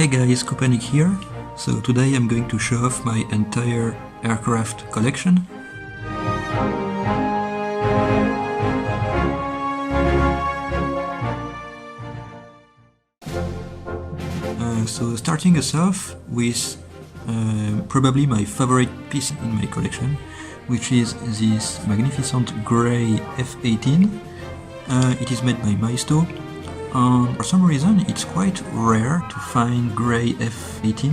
Hey guys, Kopanik here. So today I'm going to show off my entire aircraft collection. So starting us off with probably my favorite piece in my collection, which is this magnificent grey F-18. It is made by Maisto. For some reason it's quite rare to find grey F-18.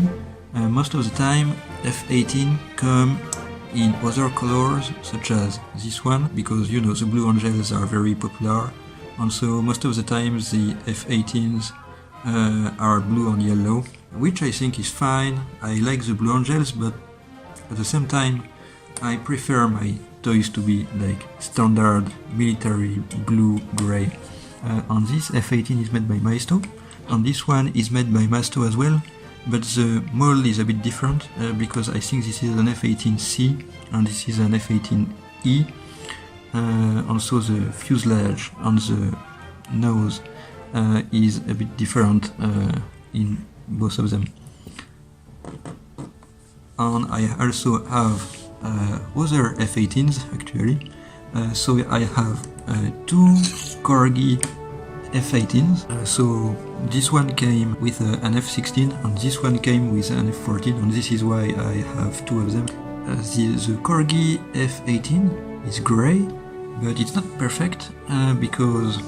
Most of the time F-18 come in other colors such as this one, because you know the Blue Angels are very popular, and so most of the time the F-18s are blue and yellow, which I think is fine. I like the Blue Angels, but at the same time I prefer my toys to be like standard military blue-grey. And this F-18 is made by Maisto, and this one is made by Maisto as well, but the mold is a bit different because I think this is an F-18C and this is an F-18E. Also the fuselage and the nose is a bit different in both of them. And I also have other F-18s actually. So I have two Corgi F-18s. So this one came with an F-16 and this one came with an F-14, and this is why I have two of them. The Corgi F-18 is grey, but it's not perfect because,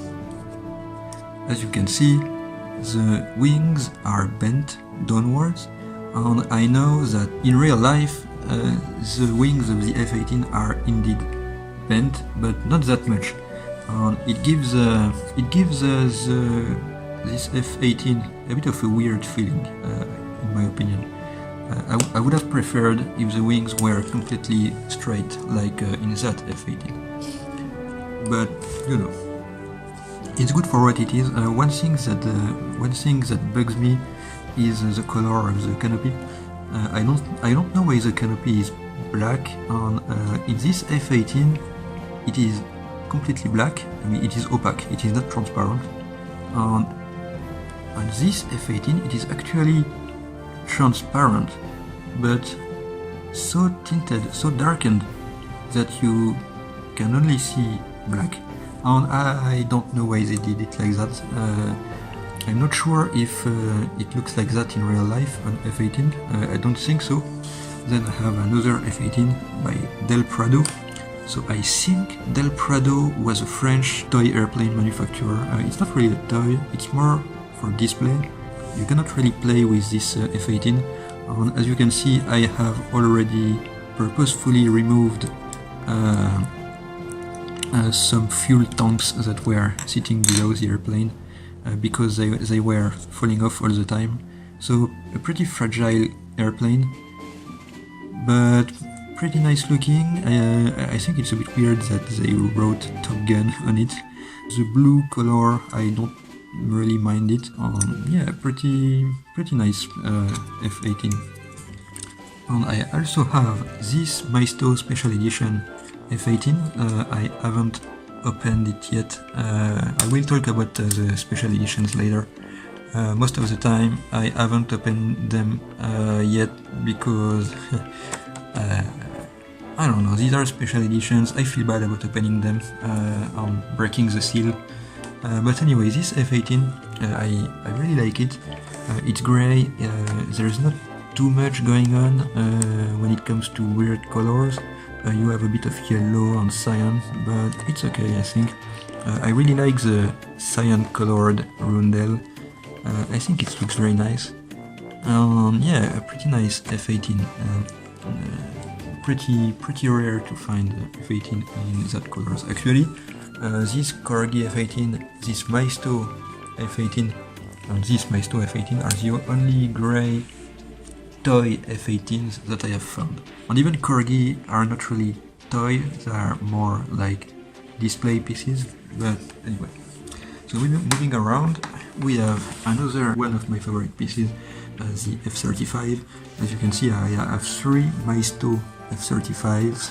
as you can see, the wings are bent downwards, and I know that in real life the wings of the F-18 are indeed bent, but not that much. It gives this F-18 a bit of a weird feeling, in my opinion. I would have preferred if the wings were completely straight, like in that F-18. But you know, it's good for what it is. One thing that bugs me is the color of the canopy. I don't know why the canopy is black. In this F-18 it is completely black. I mean, it is opaque, it is not transparent. On this F-18 it is actually transparent, but so tinted, so darkened that you can only see black. And I don't know why they did it like that. I'm not sure if it looks like that in real life on F-18. I don't think so. Then I have another F-18 by Prado. So I think Prado was a French toy airplane manufacturer. It's not really a toy, it's more for display. You cannot really play with this F-18. And as you can see, I have already purposefully removed some fuel tanks that were sitting below the airplane because they were falling off all the time. So a pretty fragile airplane, but pretty nice looking. I think it's a bit weird that they wrote Top Gun on it. The blue color, I don't really mind it. Yeah, pretty nice F-18. And I also have this Maisto Special Edition F-18. I haven't opened it yet. I will talk about the special editions later. Most of the time I haven't opened them yet because I don't know, these are special editions. I feel bad about opening them and breaking the seal. But anyway, this F-18, I really like it. It's grey, there's not too much going on when it comes to weird colors. You have a bit of yellow and cyan, but it's okay, I think. I really like the cyan colored roundel. I think it looks very nice. Yeah, a pretty nice F-18. Pretty rare to find F-18 in that colors. Actually, this Corgi F-18, this Maisto F-18, and this Maisto F-18 are the only grey toy F-18s that I have found. And even Corgi are not really toy, they are more like display pieces, but anyway. So moving around, we have another one of my favorite pieces, the F-35. As you can see, I have three Maisto F-35s,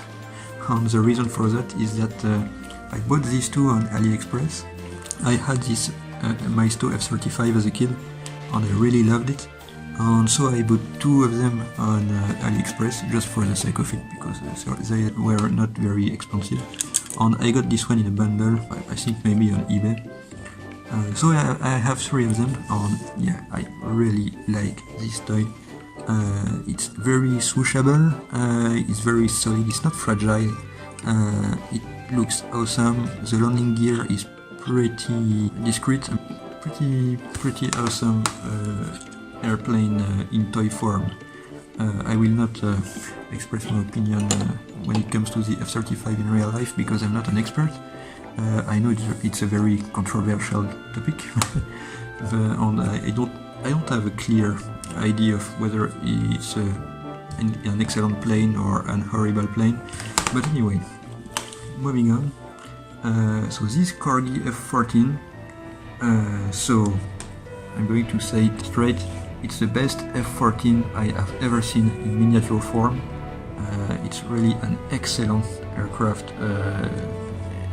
and the reason for that is that I bought these two on AliExpress. I had this Maisto F-35 as a kid, and I really loved it. and so I bought two of them on AliExpress just for the sake of it, because they were not very expensive. And I got this one in a bundle, I think maybe on eBay. So I have three of them, and yeah, I really like this toy. It's very swooshable, it's very solid, it's not fragile, it looks awesome. The landing gear is pretty discreet, pretty awesome airplane in toy form. I will not express my opinion when it comes to the F-35 in real life, because I'm not an expert. I know it's a very controversial topic, and I don't have a clear idea of whether it's an excellent plane or an horrible plane. But anyway, moving on. So this Corgi F-14, so I'm going to say it straight, it's the best F-14 I have ever seen in miniature form. It's really an excellent aircraft,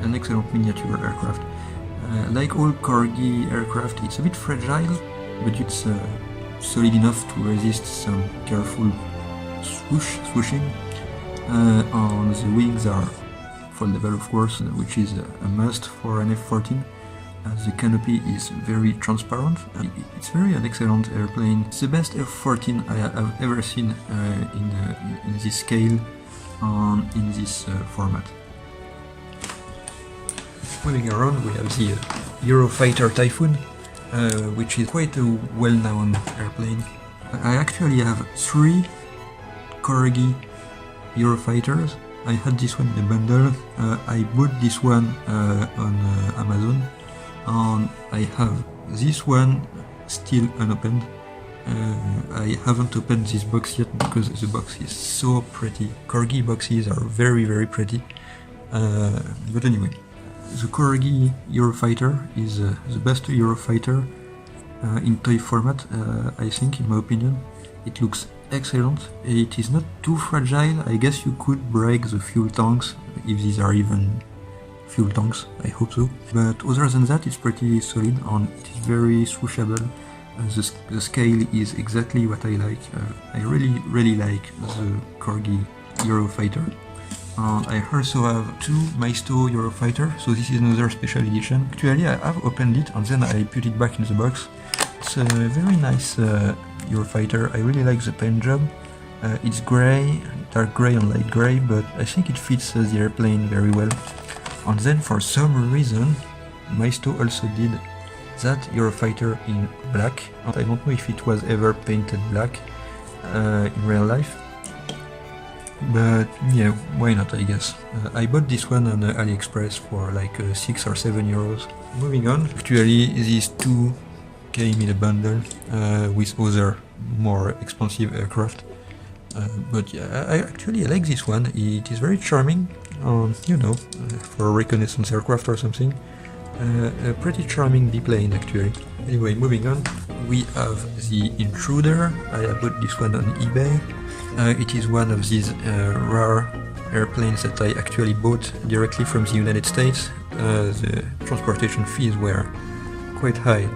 an excellent miniature aircraft. Like all Corgi aircraft, it's a bit fragile, but it's solid enough to resist some careful swooshing. And the wings are foldable, of course, which is a must for an F-14. The canopy is very transparent. It's very an excellent airplane. It's the best F-14 I have ever seen in this scale and in this format. Moving around, we have the Eurofighter Typhoon, which is quite a well-known airplane. I actually have three Corgi Eurofighters. I had this one in a bundle. I bought this one on Amazon, and I have this one still unopened. I haven't opened this box yet because the box is so pretty. Corgi boxes are very pretty. But anyway, the Corgi Eurofighter is the best Eurofighter in toy format, I think, in my opinion. It looks excellent. It is not too fragile. I guess you could break the fuel tanks, if these are even fuel tanks, I hope so. But other than that, it's pretty solid and it is very swooshable. The scale is exactly what I like. I really like the Corgi Eurofighter. And I also have two Maisto Eurofighter, so this is another special edition. Actually, I have opened it and then I put it back in the box. It's a very nice Eurofighter. I really like the paint job. It's grey, dark grey and light grey, but I think it fits the airplane very well. And then for some reason, Maisto also did that Eurofighter in black. And I don't know if it was ever painted black in real life. But yeah, why not, I guess. I bought this one on AliExpress for like 6 or 7 euros. Moving on, actually these two came in a bundle with other more expensive aircraft. But yeah, I actually like this one. It is very charming, you know, for a reconnaissance aircraft or something. A pretty charming biplane actually. Anyway, moving on, we have the Intruder. I bought this one on eBay. It is one of these rare airplanes that I actually bought directly from the United States. The transportation fees were quite high,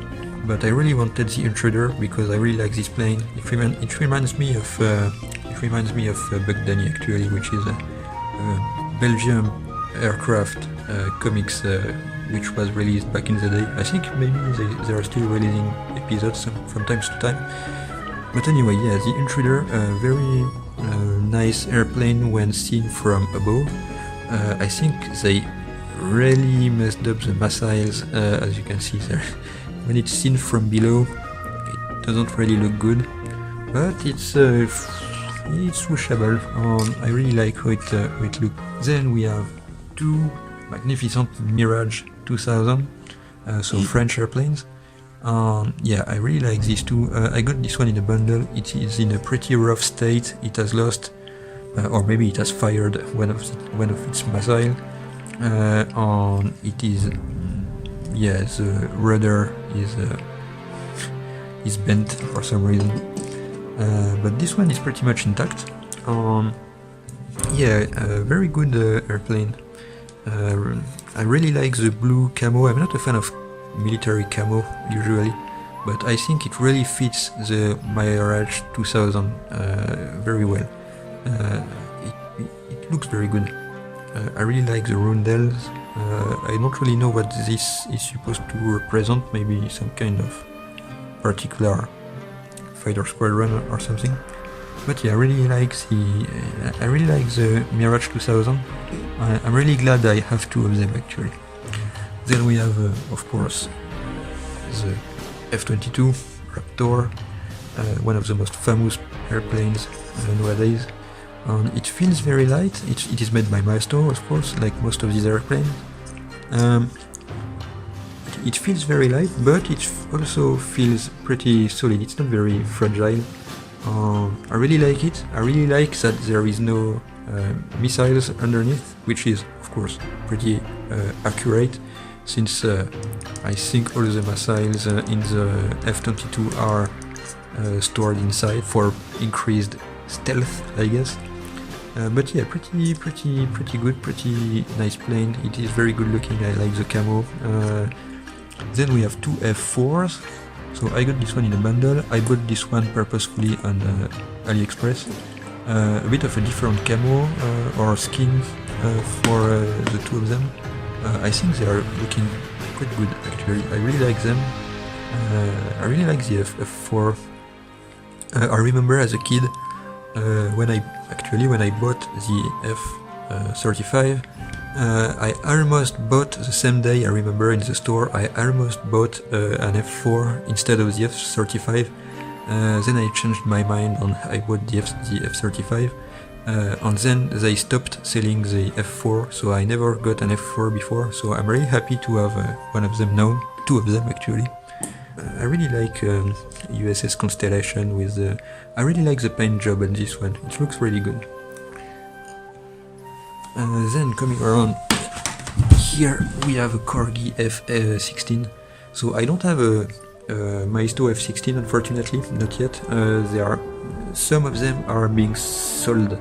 but I really wanted the Intruder because I really like this plane. It reminds me of Buck Danny actually, which is a Belgium aircraft comics which was released back in the day. I think maybe they are still releasing episodes from time to time. But anyway, yeah, the Intruder, very nice airplane when seen from above. I think they really messed up the missiles, as you can see there. When it's seen from below, it doesn't really look good, but it's swooshable. I really like how it looks. Then we have two magnificent Mirage 2000, so French airplanes. Yeah, I really like these two. I got this one in a bundle. It is in a pretty rough state. It has lost, or maybe it has fired one of its missiles. It is, yeah, the rudder is bent for some reason. But this one is pretty much intact. Yeah, very good airplane. I really like the blue camo. I'm not a fan of military camo usually, but I think it really fits the Mirage 2000 very well. It looks very good. I really like the roundels. I don't really know what this is supposed to represent, maybe some kind of particular fighter squadron or something. But yeah, I really like the Mirage 2000. I'm really glad I have two of them actually. Then we have, of course, the F-22 Raptor, one of the most famous airplanes nowadays. It feels very light. It is made by Maisto, of course, like most of these airplanes. It feels very light, but it also feels pretty solid. It's not very fragile. I really like it. I really like that there is no missiles underneath, which is, of course, pretty accurate, since I think all the missiles in the F-22 are stored inside for increased stealth, I guess. But yeah, pretty good, pretty nice plane. It is very good looking. I like the camo. Then we have two F4s. So I got this one in a bundle. I bought this one purposefully on AliExpress. A bit of a different camo or skin for the two of them. I think they are looking quite good actually. I really like them. I really like the F4. I remember as a kid when I bought the F-35, I almost bought the same day. I remember in the store I almost bought an F4 instead of the F-35. Then I changed my mind and I bought the F-35. And then they stopped selling the F4, so I never got an F4 before. So I'm really happy to have one of them now, two of them actually. I really like USS Constellation with the... I really like the paint job on this one, it looks really good. Then coming around here we have a Corgi F-16. So I don't have a Maisto F-16 unfortunately, not yet. Some of them are being sold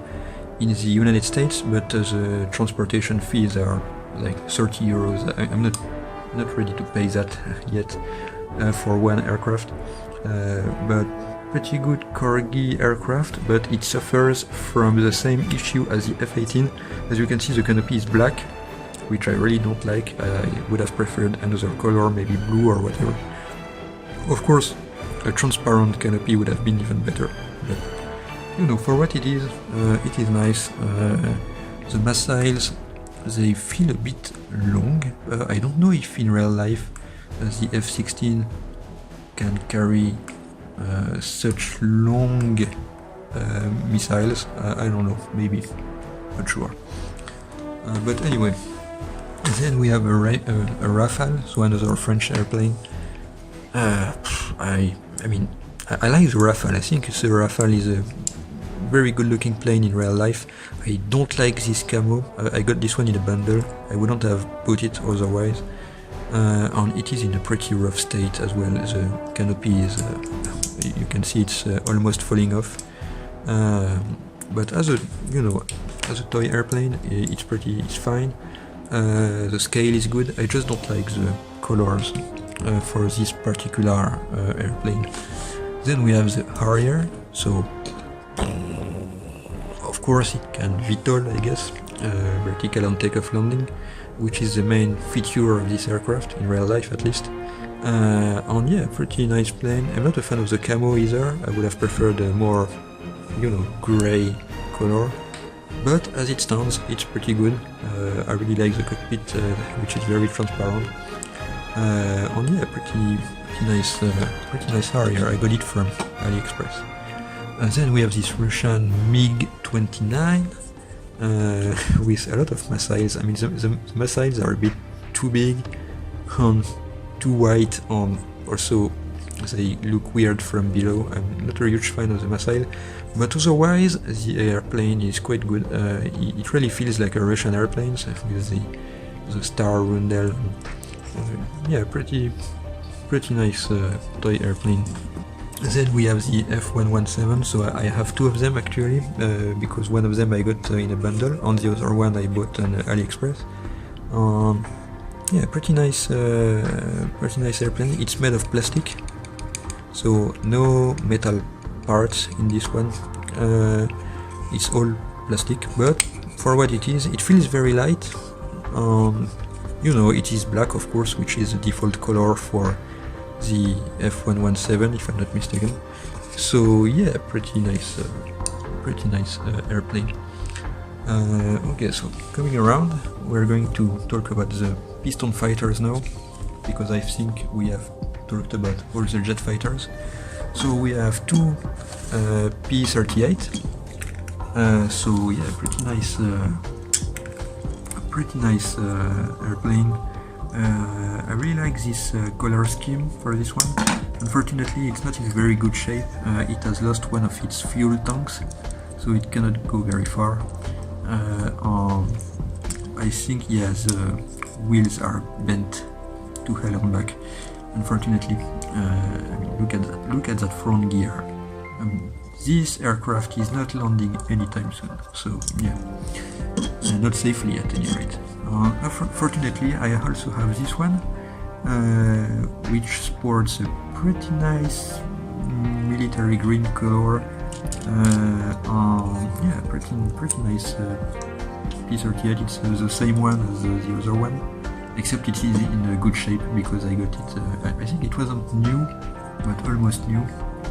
in the United States, but the transportation fees are like 30 euros. I'm not ready to pay that yet for one aircraft. But pretty good Corgi aircraft, but it suffers from the same issue as the F-18. As you can see, the canopy is black, which I really don't like. I would have preferred another color, maybe blue or whatever. Of course, a transparent canopy would have been even better, but you know, for what it is nice. The missiles, they feel a bit long. I don't know if in real life the F-16 can carry such long missiles. I don't know, maybe, not sure. But anyway, then we have a Rafale, so another French airplane. I mean, I like the Rafale. I think the Rafale is a very good looking plane in real life. I don't like this camo. I got this one in a bundle. I wouldn't have bought it otherwise. And it is in a pretty rough state as well. The canopy is, you can see it's almost falling off. But as a toy airplane, it's fine. The scale is good. I just don't like the colors for this particular airplane. Then we have the Harrier. So of course it can VTOL, I guess, vertical and takeoff landing, which is the main feature of this aircraft, in real life at least. And yeah, pretty nice plane. I'm not a fan of the camo either. I would have preferred a more, grey color. But as it stands, it's pretty good. I really like the cockpit, which is very transparent. And yeah, pretty nice Harrier. I got it from AliExpress. Then we have this Russian MiG-29 with a lot of missiles. I mean, the missiles are a bit too big and too white, and also they look weird from below. I'm not a huge fan of the missile, but otherwise the airplane is quite good. It really feels like a Russian airplane with the star roundel. Yeah, pretty nice toy airplane. Then we have the F117, so I have two of them actually, because one of them I got in a bundle, and the other one I bought on AliExpress. Yeah, pretty nice airplane. It's made of plastic, So no metal parts in this one. It's all plastic, but for what it is, it feels very light. You know, it is black, of course, which is the default color for the F117, if I'm not mistaken. So yeah, pretty nice airplane. Okay, so coming around, we're going to talk about the piston fighters now, because I think we have talked about all the jet fighters. So we have two P-38. So yeah, pretty nice airplane. I really like this color scheme for this one. Unfortunately, it's not in very good shape. It has lost one of its fuel tanks, so it cannot go very far. I think, yeah, the wheels are bent to hell and back. Unfortunately, I mean, look at that front gear. This aircraft is not landing anytime soon, so yeah, not safely at any rate. Fortunately, I also have this one, which sports a pretty nice military green color. Yeah, pretty nice P-38. It's the same one as the other one, except it is in a good shape because I got it. I think it wasn't new, but almost new,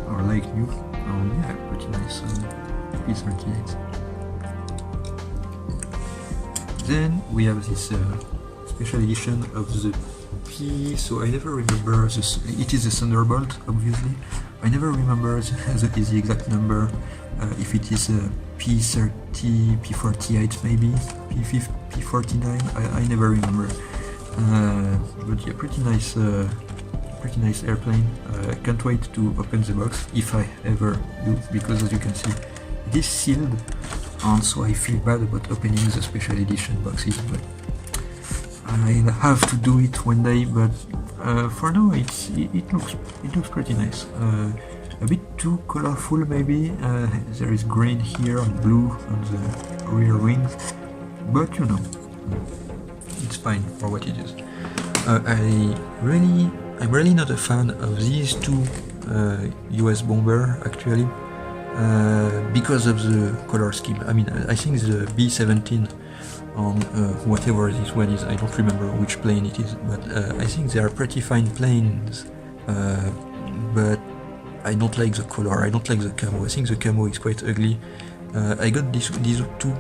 or like new. Yeah, pretty nice P-38. Then we have this special edition of the P. So I never remember this. It is a Thunderbolt, obviously. I never remember the exact number. If it is a P30, P48 maybe, P50, P49. I never remember. But yeah, pretty nice airplane. I can't wait to open the box if I ever do, because as you can see, it is sealed. And so I feel bad about opening the special edition boxes, but I'll have to do it one day. But for now, it looks pretty nice. A bit too colorful maybe. There is green here and blue on the rear wings, but you know, it's fine for what it is. I'm really not a fan of these two US bomber actually. Because of the color scheme. I mean, I think the B-17 on whatever this one is, I don't remember which plane it is, but I think they are pretty fine planes, but I don't like the color, I don't like the camo. I think the camo is quite ugly. I got these two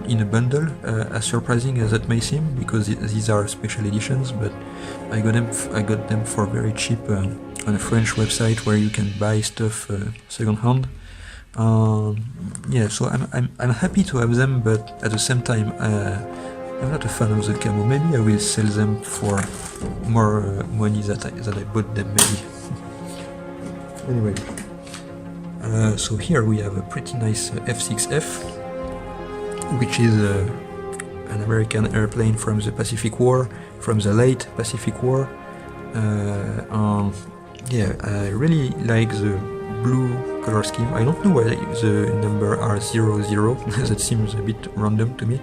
in a bundle, as surprising as that may seem, because these are special editions, but I got them for very cheap on a French website where you can buy stuff second hand. Yeah, so I'm happy to have them, but at the same time, I'm not a fan of the camo. Maybe I will sell them for more money that I bought them, maybe. Anyway, so here we have a pretty nice F6F, which is an American airplane from the Pacific War, from the late Pacific War. Yeah, I really like the blue color scheme. I don't know why the number are 00. That seems a bit random to me.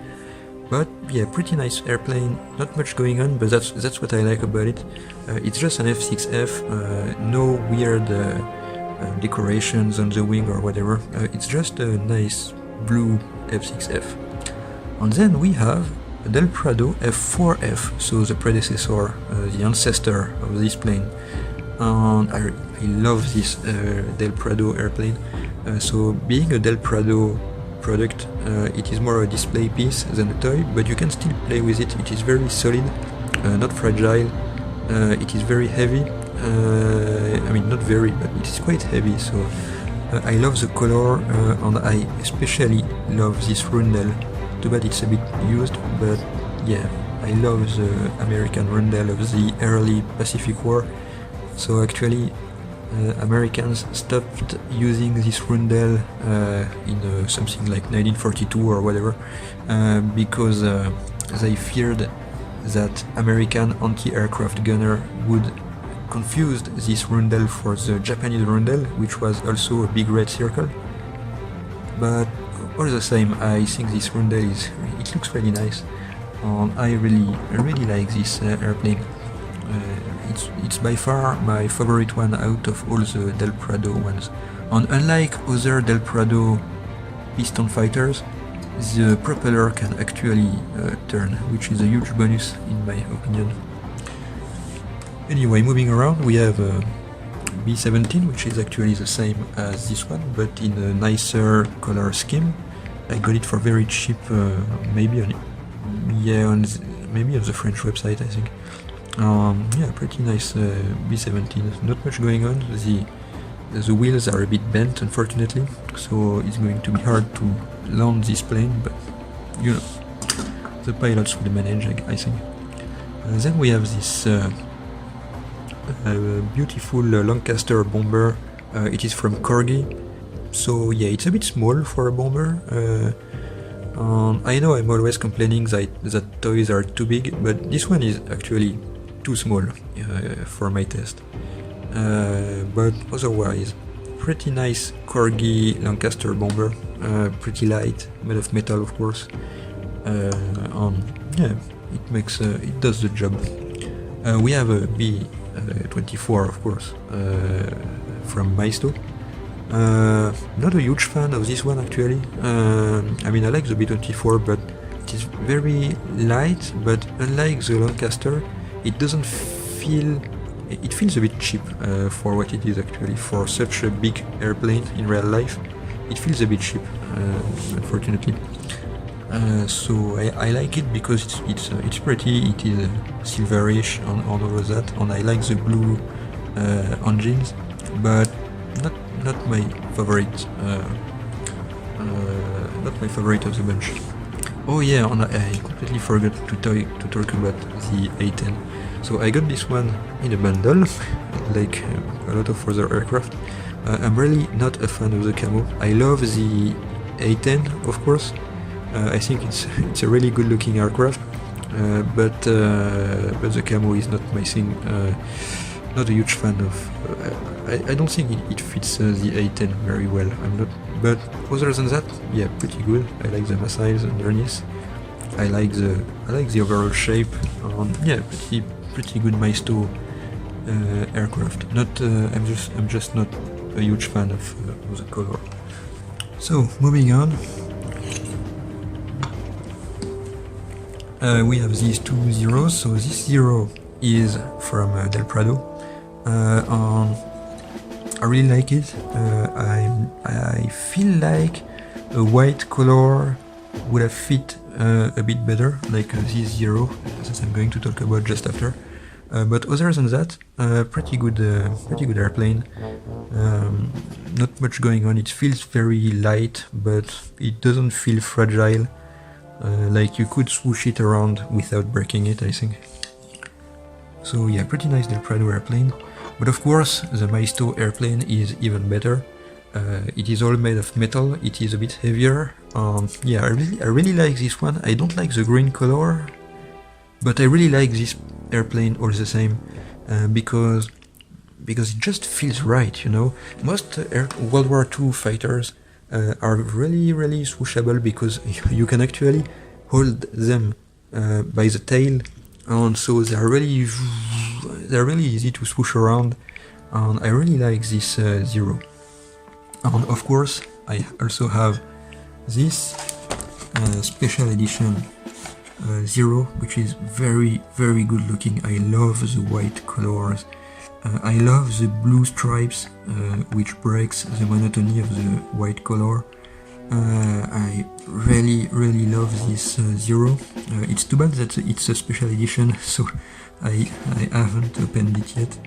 But yeah, pretty nice airplane. Not much going on, but that's what I like about it. It's just an F6F. No weird decorations on the wing or whatever. It's just a nice blue F6F. And then we have a Del Prado F4F, so the predecessor, the ancestor of this plane. And I love this Del Prado airplane. So being a Del Prado product, it is more a display piece than a toy, but you can still play with it. It is very solid, not fragile. It is very heavy. I mean, not very, but it is quite heavy. So I love the color, and I especially love this rundle. Too bad it's a bit used, but yeah, I love the American rundle of the early Pacific War. So actually, Americans stopped using this rundle in something like 1942 or whatever, because they feared that American anti-aircraft gunner would confuse this rundle for the Japanese rundle, which was also a big red circle. But all the same, I think this rundle it looks really nice. I really like this airplane. it's by far my favorite one out of all the Del Prado ones. And unlike other Del Prado piston fighters, the propeller can actually turn, which is a huge bonus in my opinion. Anyway, moving around, we have B17, which is actually the same as this one, but in a nicer color scheme. I got it for very cheap, maybe on the French website, I think. Yeah, pretty nice B17. Not much going on. The wheels are a bit bent, unfortunately, so it's going to be hard to land this plane, but you know, the pilots will manage, I think. Then we have this beautiful Lancaster bomber. It is from Corgi. So yeah, it's a bit small for a bomber. I know I'm always complaining that toys are too big, but this one is actually too small for my test. But otherwise, pretty nice Corgi Lancaster bomber. Pretty light, made of metal, of course. Yeah, it does the job. We have a B24, of course, from Maisto. Not a huge fan of this one actually. I mean, I like the B24, but it is very light, but unlike the Lancaster, it doesn't feel... It feels a bit cheap for what it is actually. For such a big airplane in real life, it feels a bit cheap, unfortunately. So I like it because it's pretty. It is silverish on all of that, and I like the blue engines, but not my favorite. Not my favorite of the bunch. Oh yeah, and I completely forgot to talk about the A10. So I got this one in a bundle, like a lot of other aircraft. I'm really not a fan of the camo. I love the A10, of course. I think it's a really good looking aircraft, but the camo is not my thing. Not a huge fan of. I don't think it fits the A10 very well. I'm not. But other than that, yeah, pretty good. I like the missiles underneath. I like the overall shape. Yeah, pretty good Maisto aircraft. Not. I'm just not a huge fan of the color. So moving on. We have these two zeros. So this zero is from Del Prado. I really like it. I feel like a white color would have fit a bit better, like this zero that I'm going to talk about just after. But other than that, pretty good airplane. Not much going on. It feels very light, but it doesn't feel fragile. Like you could swoosh it around without breaking it, I think. So yeah, pretty nice Del Prado airplane. But of course, the Maisto airplane is even better. It is all made of metal. It is a bit heavier. Yeah, I really like this one. I don't like the green color, but I really like this airplane all the same, because it just feels right, you know. Most World War II fighters are really swooshable because you can actually hold them by the tail, and so they're really easy to swoosh around, and I really like this zero. And of course, I also have this special edition zero, which is very good looking. I love the white colors. I love the blue stripes, which breaks the monotony of the white color. I really love this zero. It's too bad that it's a special edition, so I haven't opened it yet.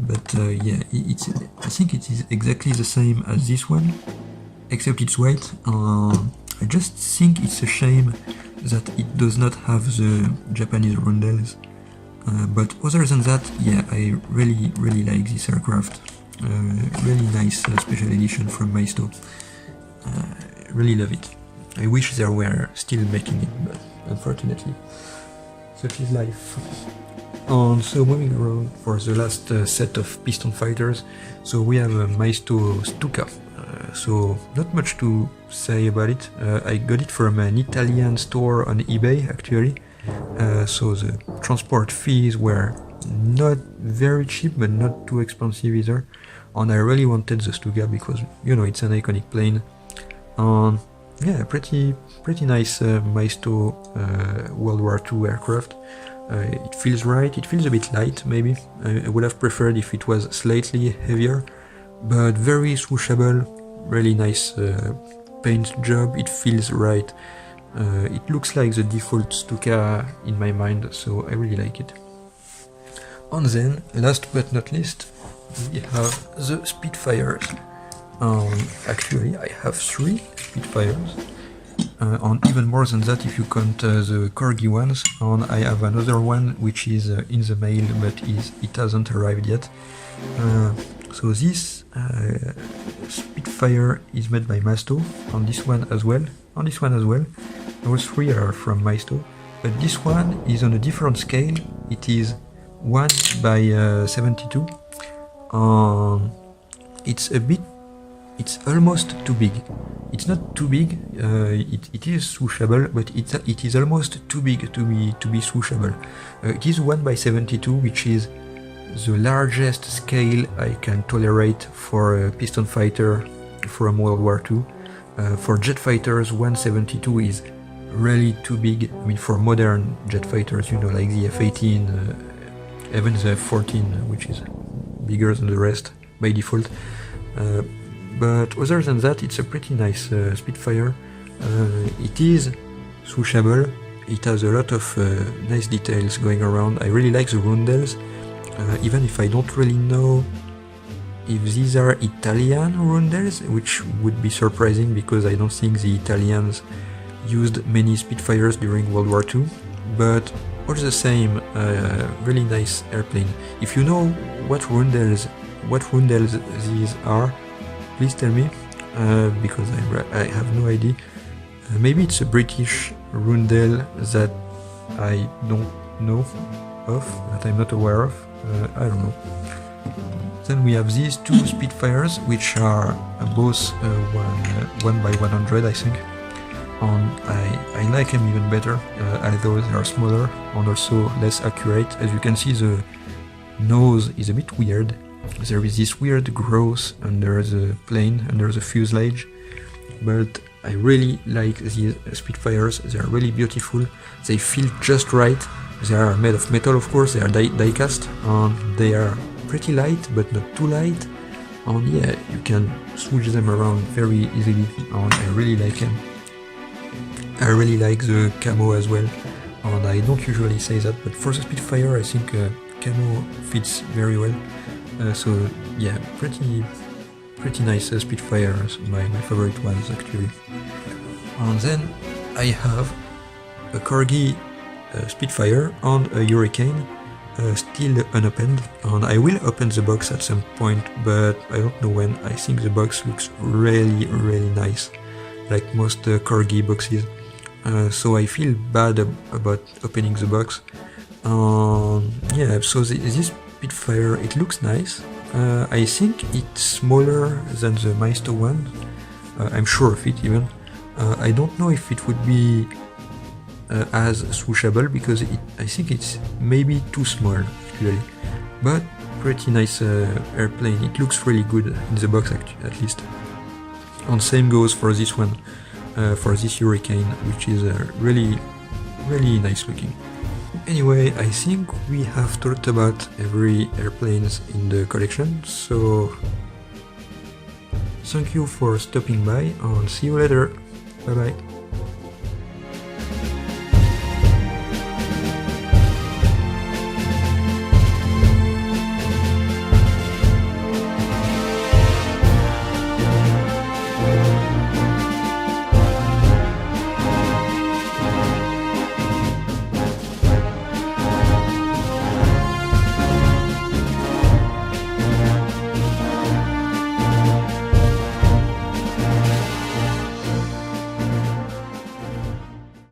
But yeah, I think it is exactly the same as this one, except it's white. I just think it's a shame that it does not have the Japanese rondelles. But other than that, yeah, I really like this aircraft. Really nice special edition from Maisto. Really love it. I wish they were still making it, but unfortunately, such is life. So moving around for the last set of piston fighters, so we have a Maisto Stuka. So not much to say about it. I got it from an Italian store on eBay actually. So the transport fees were not very cheap, but not too expensive either. And I really wanted the Stuka because, you know, it's an iconic plane. Yeah, pretty nice Maisto World War II aircraft. It feels right, it feels a bit light maybe. I would have preferred if it was slightly heavier, but very swooshable, really nice paint job, it feels right. It looks like the default Stuka in my mind, so I really like it. And then, last but not least, we have the Spitfires. Actually, I have 3 Spitfires, and even more than that if you count the Corgi ones, and I have another one which is in the mail, but it hasn't arrived yet. So this Spitfire is made by Maisto, and this one as well, and this one as well. Those 3 are from Maisto, but this one is on a different scale. It is 1 by 72. It's almost too big. It's not too big. It is swooshable, but it is almost too big to be swooshable. It is 1 by 72, which is the largest scale I can tolerate for a piston fighter from World War II. For jet fighters, 172 is really too big. I mean, for modern jet fighters, you know, like the F-18, even the F-14, which is bigger than the rest by default. But other than that, it's a pretty nice Spitfire. It is swooshable. It has a lot of nice details going around. I really like the roundels, even if I don't really know if these are Italian roundels, which would be surprising because I don't think the Italians used many Spitfires during World War II. But all the same, really nice airplane. If you know what roundels these are, please tell me, because I have no idea. Maybe it's a British roundel that I don't know of, that I'm not aware of. I don't know. Then we have these 2 Spitfires, which are both 1 by 100, I think. And I like them even better, although they are smaller and also less accurate. As you can see, the nose is a bit weird. There is this weird growth under the plane, under the fuselage, but I really like these Spitfires. They are really beautiful, they feel just right. They are made of metal, of course, they are die cast, and they are pretty light, but not too light, and yeah, you can switch them around very easily, and I really like them. I really like the camo as well, and I don't usually say that, but for the Spitfire I think camo fits very well. So yeah, pretty nice Spitfires, my favorite ones actually. And then I have a Corgi Spitfire and a Hurricane, still unopened, and I will open the box at some point, but I don't know when. I think the box looks really nice, like most Corgi boxes. So I feel bad about opening the box. Yeah, so this Spitfire, it looks nice. I think it's smaller than the Maisto one. I'm sure of it even. I don't know if it would be as swooshable because I think it's maybe too small actually. But pretty nice airplane. It looks really good in the box at least. And same goes for this one, for this Hurricane, which is really nice looking. Anyway, I think we have talked about every airplanes in the collection, so thank you for stopping by and see you later. Bye bye.